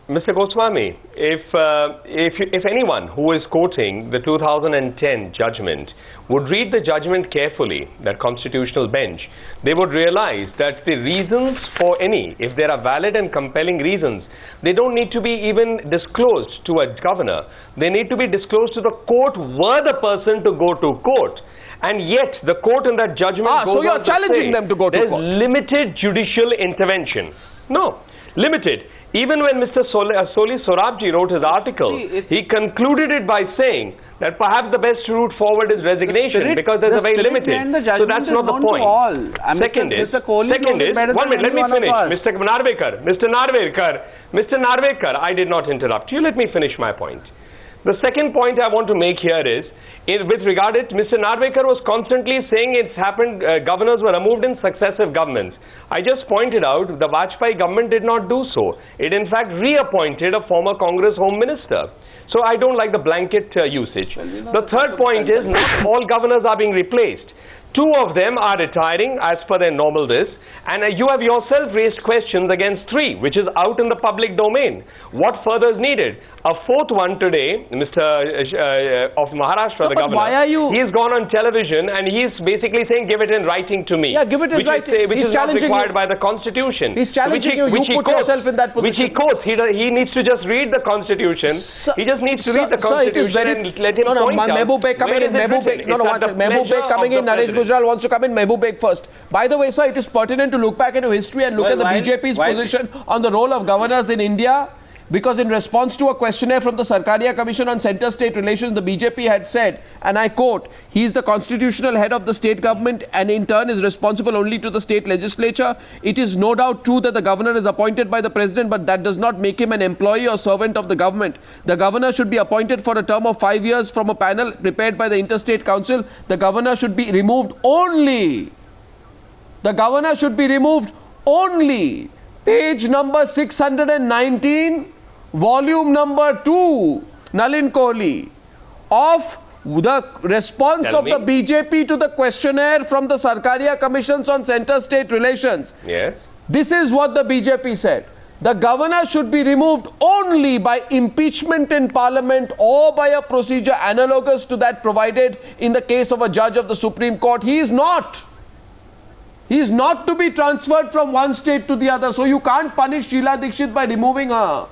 Mr. Goswami, if anyone who is quoting the 2010 judgment would read the judgment carefully, that constitutional bench, they would realize that the reasons for if there are valid and compelling reasons, they don't need to be even disclosed to a governor. They need to be disclosed to the court were the person to go to court. And yet, the court in that judgment goes so you're challenging them to go to court. There's limited judicial intervention. No, limited. Even when Mr. Soli Sorabji wrote his article, he concluded it by saying that perhaps the best route forward is resignation because there's a very limited. So that's not the point. Second is, one minute, let me finish. Mr. Narvekar, I did not interrupt you. Let me finish my point. The second point I want to make here is, with regard to it, Mr. Narvekar was constantly saying it's happened, governors were removed in successive governments. I just pointed out the Vajpayee government did not do so. It in fact reappointed a former Congress Home Minister. So I don't like the blanket usage. The third point is not all governors are being replaced. 2 of them are retiring as per their normal this, and you have yourself raised questions against 3, which is out in the public domain. What further is needed? A 4th one today, Mr. Of Maharashtra, the governor, he's gone on television and he's basically saying, give it in writing to me. Yeah, give it in writing. Which is not required by the Constitution. He's challenging you. You put yourself in that position. Which he quotes. He needs to just read the Constitution. He just needs to read the Constitution and let him point out. Mehboob Beg coming in. Mehboob Beg coming in. Naresh Gujral wants to come in. Mehboob Beg first. By the way, sir, it is pertinent to look back into history and look at the BJP's position on the role of governors in India. Because in response to a questionnaire from the Sarkaria Commission on Centre-State Relations, the BJP had said, and I quote, he is the constitutional head of the state government and in turn is responsible only to the state legislature. It is no doubt true that the governor is appointed by the president, but that does not make him an employee or servant of the government. The governor should be appointed for a term of 5 years from a panel prepared by the Interstate Council. The governor should be removed only. The governor should be removed only. Page number 619. Volume number 2, Nalin Kohli, of the response of the BJP to the questionnaire from the Sarkaria Commissions on Centre-State Relations. Yes. This is what the BJP said. The governor should be removed only by impeachment in Parliament or by a procedure analogous to that provided in the case of a judge of the Supreme Court. He is not. He is not to be transferred from one state to the other. So you can't punish Sheila Dikshit by removing her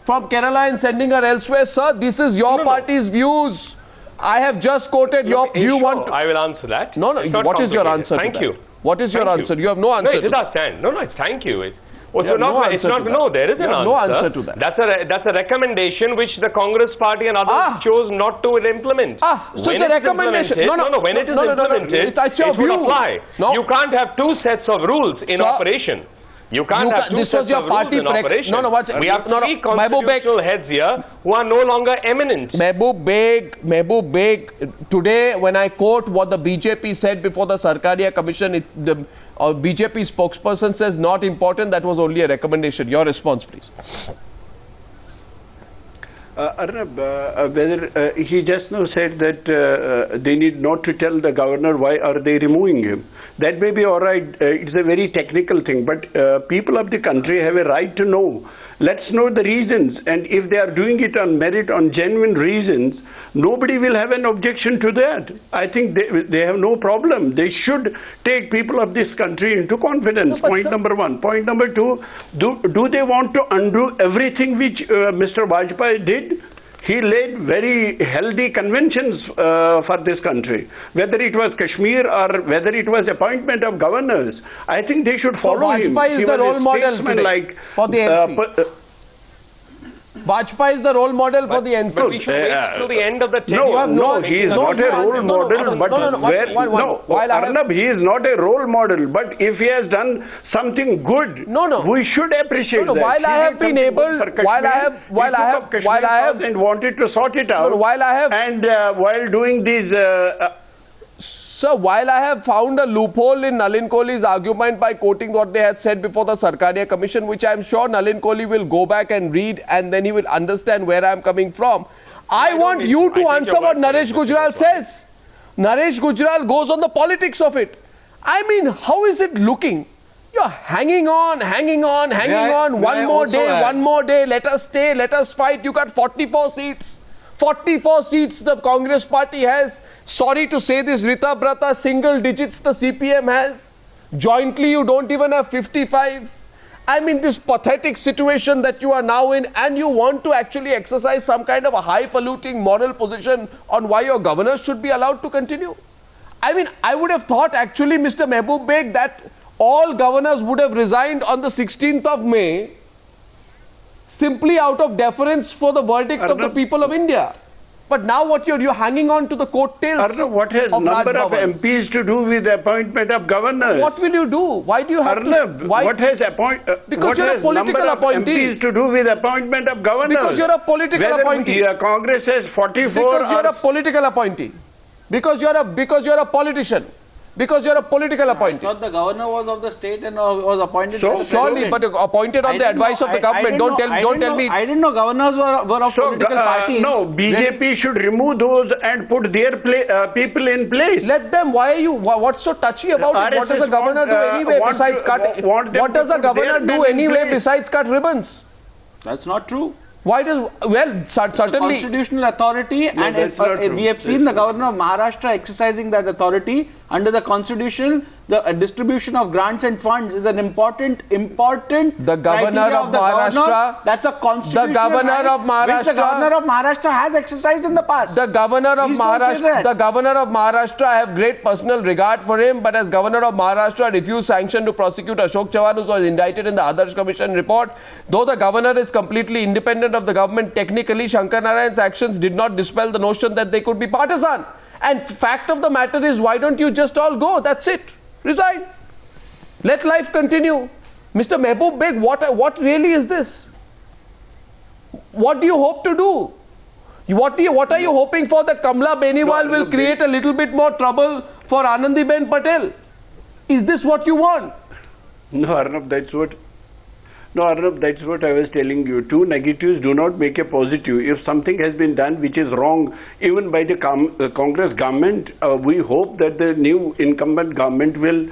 from Kerala and sending her elsewhere. Sir, this is your party's views. I have just quoted your... Do you want to... I will answer that. No. What is your answer to that? Thank you. What is your answer? You have no answer to that. No, it's thank you. There is an answer. No answer to that. That's a recommendation which the Congress party and others chose not to implement. So it's a recommendation. When it is implemented, it will apply. You can't have 2 sets of rules in operation. You can't have 2 sets of rules in operation. We have 3 constitutional heads here who are no longer eminent. Mehboob Beg, today when I quote what the BJP said before the Sarkaria Commission, the BJP spokesperson says not important, that was only a recommendation. Your response, please. Arnab, whether he just now said that they need not to tell the governor why are they removing him. That may be all right. It's a very technical thing, but people of the country have a right to know. Let's know the reasons, and if they are doing it on merit, on genuine reasons, nobody will have an objection to that. I think they have no problem. They should take people of this country into confidence. Point number 1. Point number 2, do they want to undo everything which Mr. Vajpayee did? He laid very healthy conventions for this country. Whether it was Kashmir or whether it was appointment of governors, I think they should follow him. Vajpayee is the role model today for the NC. Vajpayee is the role model for the NC. But we should wait till the end of the tenure. No, he is not a role model. But Arnab, he is not a role model. But if he has done something good, we should appreciate that. While I have been able, while I have and wanted to sort it out, and while doing these. Sir, while I have found a loophole in Nalin Kohli's argument by quoting what they had said before the Sarkaria Commission, which I am sure Nalin Kohli will go back and read and then he will understand where I am coming from. I want you to answer what Naresh Gujral says. Naresh Gujral goes on the politics of it. I mean, how is it looking? You're hanging on. One more day. Let us stay, let us fight. You got 44 seats. 44 seats the Congress party has. Sorry to say this, Rita Brata, single digits the CPM has. Jointly, you don't even have 55. I mean, this pathetic situation that you are now in, and you want to actually exercise some kind of a highfalutin moral position on why your governors should be allowed to continue. I mean, I would have thought actually, Mr. Mehboob Beg, that all governors would have resigned on the 16th of May simply out of deference for the verdict of the people of India. But now what you're hanging on to the coattails Arnav, what has of number Raj of MPs to do with the appointment of governors? What will you do? Why do you have Arnav, to... Why? what has because you're a political appointee. MPs to do with appointment of governors? Because you're a political appointee. Congress has 44... Because you're a political appointee. Because you're a politician. Because you're a political appointee. I thought the governor was of the state and was appointed by the surely, but appointed on the advice of the government. Don't tell me. I didn't know governors were of political parties. No, BJP should remove those and put their people in place. Let them. Why are you? What's so touchy about it? What does a governor do anyway besides cut? What does a governor do anyway besides cut ribbons? That's not true. Why does, well, certainly... The constitutional authority, no, and we have seen the governor of Maharashtra exercising that authority under the constitution. The distribution of grants and funds is an important the governor of Maharashtra. That's a constitutional the governor right of Maharashtra. Which the governor of Maharashtra has exercised in the past. The governor of Maharashtra. The governor of Maharashtra, I have great personal regard for him, but as governor of Maharashtra, refused sanction to prosecute Ashok Chavan, who was indicted in the Adarsh Commission report. Though the governor is completely independent of the government, technically Shankar Narayan's actions did not dispel the notion that they could be partisan. And fact of the matter is, why don't you just all go? That's it. Resign. Let life continue. Mr. Mehboob Beg, what really is this? What do you hope to do? What are you hoping for, that Kamla Beniwal will create a little bit more trouble for Anandiben Patel? Is this what you want? No, Arnav, that's what I was telling you. Two negatives do not make a positive. If something has been done which is wrong, even by the Congress government, we hope that the new incumbent government will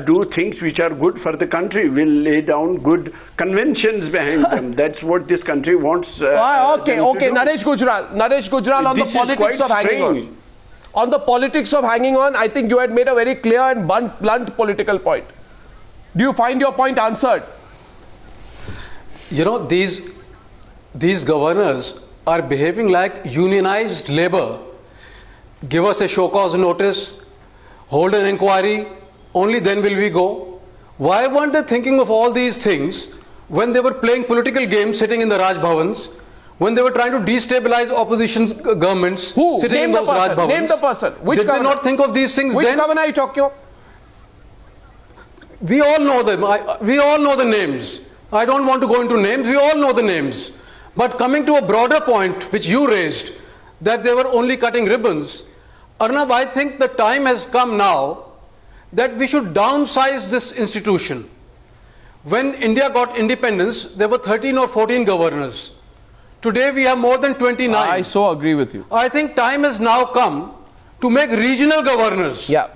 do things which are good for the country, will lay down good conventions behind them. That's what this country wants. Okay. Naresh Gujral on the politics of hanging on. On the politics of hanging on, I think you had made a very clear and blunt political point. Do you find your point answered? You know, these governors are behaving like unionized labor. Give us a show cause notice, hold an inquiry, only then will we go. Why weren't they thinking of all these things when they were playing political games sitting in the Raj Bhavans, when they were trying to destabilize opposition governments sitting in those Raj Bhavans? Name the person. Which Did governor? They not think of these things Which then? Which governor are you talking of? We all know them. We all know the names. I don't want to go into names. We all know the names. But coming to a broader point which you raised, that they were only cutting ribbons, Arnav, I think the time has come now that we should downsize this institution. When India got independence, there were 13 or 14 governors. Today we have more than 29. I so agree with you. I think time has now come to make regional governors. Yeah.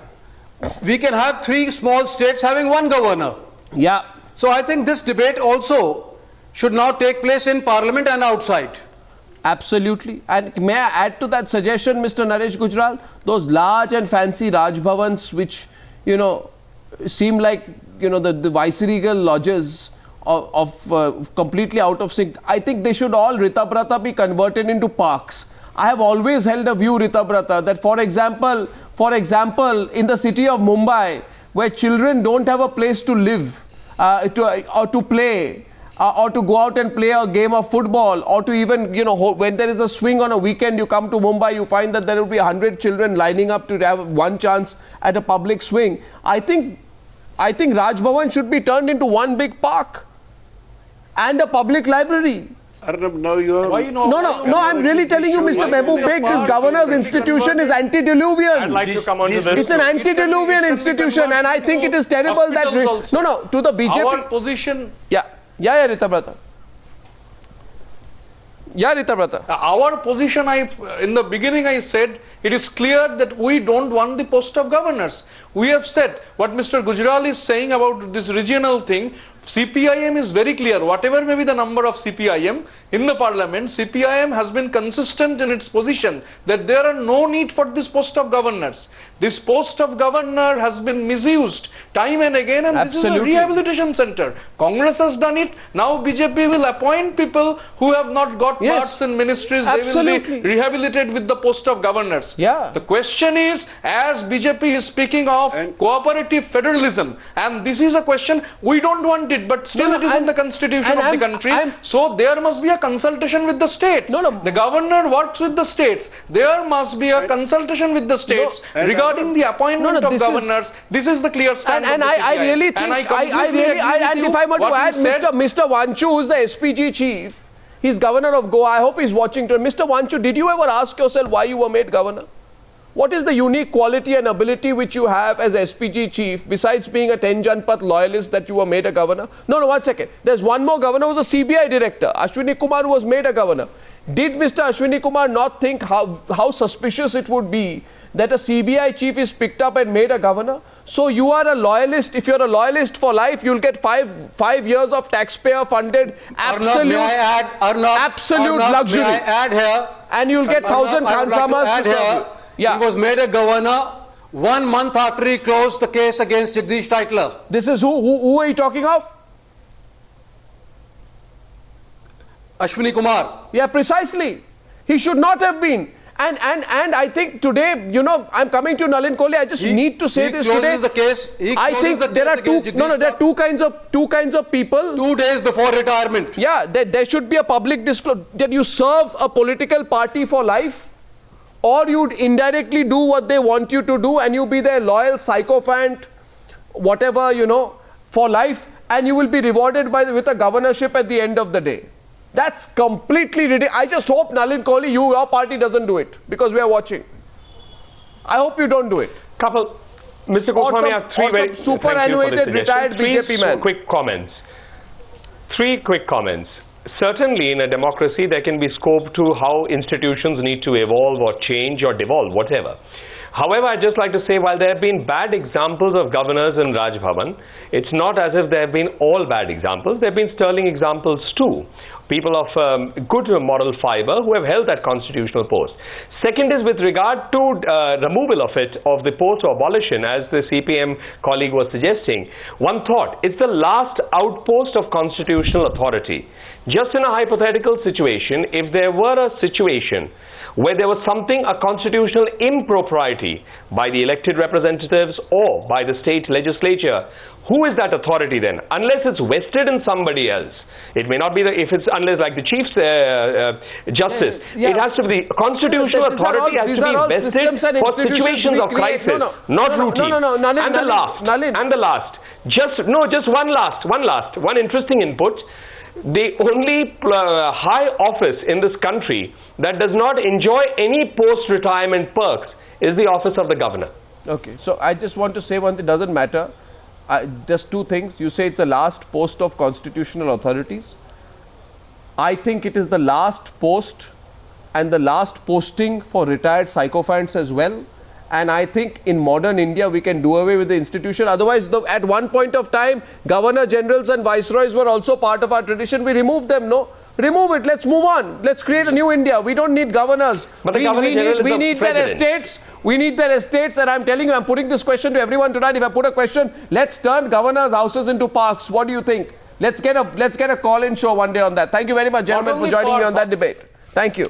We can have 3 small states having 1 governor. Yeah. So I think this debate also should now take place in Parliament and outside. Absolutely. And may I add to that suggestion, Mr. Naresh Gujral, those large and fancy Raj Bhavans which, seem like, the viceregal lodges of completely out of sync. I think they should all, Rita Brata, be converted into parks. I have always held a view, Rita Brata, that for example, in the city of Mumbai, where children don't have a place to live, or to play, or to go out and play a game of football, or to even, when there is a swing on a weekend, you come to Mumbai, you find that there will be 100 children lining up to have one chance at a public swing. I think Raj Bhavan should be turned into one big park and a public library. Arnav, now you are... No, I'm really telling you, Mr. Mehboob Beg, this governor's institution is antediluvian. I'd like to come on to this. It's an antediluvian institution, and I think it is terrible that... to the BJP... Our position... Yeah, Rita Brata. Yeah, Ritabrata. Our position, in the beginning I said, it is clear that we don't want the post of governors. We have said what Mr. Gujral is saying about this regional thing. CPIM is very clear. Whatever may be the number of CPIM in the parliament, CPIM has been consistent in its position that there are no need for this post of governors. This post of governor has been misused time and again, and this is a rehabilitation center. Congress has done it. Now BJP will appoint people who have not got parts in ministries. They will be rehabilitated with the post of governors. Yeah. The question is, as BJP is speaking of cooperative federalism, and this is a question, we don't want it, but still it is in the constitution of the country. So there must be a consultation with the states. The governor works with the states. There must be a consultation with the states regarding the appointment of governors. This is the clear stand. And I really think, and if I want to add, Mr. Vanchu, who is the SPG chief, he's governor of Goa. I hope he's watching today. Mr. Vanchu, did you ever ask yourself why you were made governor? What is the unique quality and ability which you have as SPG chief, besides being a 10 Janpath loyalist, that you were made a governor? No, 1 second. There's one more governor who was a CBI director, Ashwini Kumar, who was made a governor. Did Mr. Ashwini Kumar not think how suspicious it would be that a CBI chief is picked up and made a governor? So you are a loyalist. If you're a loyalist for life, you'll get five years of taxpayer funded absolute luxury. May I add here? And you'll get 1,000 Khansamas to serve you. Yeah. He was made a governor 1 month after he closed the case against Jagdish Titler. This is who are you talking of? Ashwini Kumar. Yeah, precisely. He should not have been. And I think today, you know, I'm coming to Nalin Kohli. I just need to say this today. The case. I think there are there are two kinds of people. 2 days before retirement. Yeah, there should be a public disclosure that you serve a political party for life, or you'd indirectly do what they want you to do, and you be their loyal sycophant, whatever, you know, for life, and you will be rewarded with a governorship at the end of the day. That's completely ridiculous. I just hope, Nalin Kohli, your party doesn't do it, because we are watching. I hope you don't do it. Mr. Goswami, I have three very superannuated retired BJP man. Three quick comments. Certainly, in a democracy, there can be scope to how institutions need to evolve or change or devolve, whatever. However, I'd just like to say, while there have been bad examples of governors in Raj Bhavan, it's not as if there have been all bad examples. There have been sterling examples too. People of good moral fiber who have held that constitutional post. Second is with regard to removal of the post or abolition, as the CPM colleague was suggesting. One thought, it's the last outpost of constitutional authority. Just in a hypothetical situation, if there were a situation where there was a constitutional impropriety by the elected representatives or by the state legislature, who is that authority then? Unless it's vested in somebody else. It may not be unless like the Chief Justice. It has to be the constitutional authority has to be vested for situations of crisis, not routine. And the last. One interesting input. The only high office in this country that does not enjoy any post-retirement perks is the office of the governor. Okay, so I just want to say one thing, doesn't matter. Just two things. You say it's the last post of constitutional authorities. I think it is the last post and the last posting for retired sycophants as well. And I think in modern India, we can do away with the institution. Otherwise, at one point of time, governor generals and viceroys were also part of our tradition. We removed them, no? Remove it. Let's move on. Let's create a new India. We don't need governors. But we need their estates. We need their estates. And I'm telling you, I'm putting this question to everyone tonight. If I put a question, let's turn governors' houses into parks. What do you think? Let's get a call-in show one day on that. Thank you very much, gentlemen, for joining me on that debate. Thank you.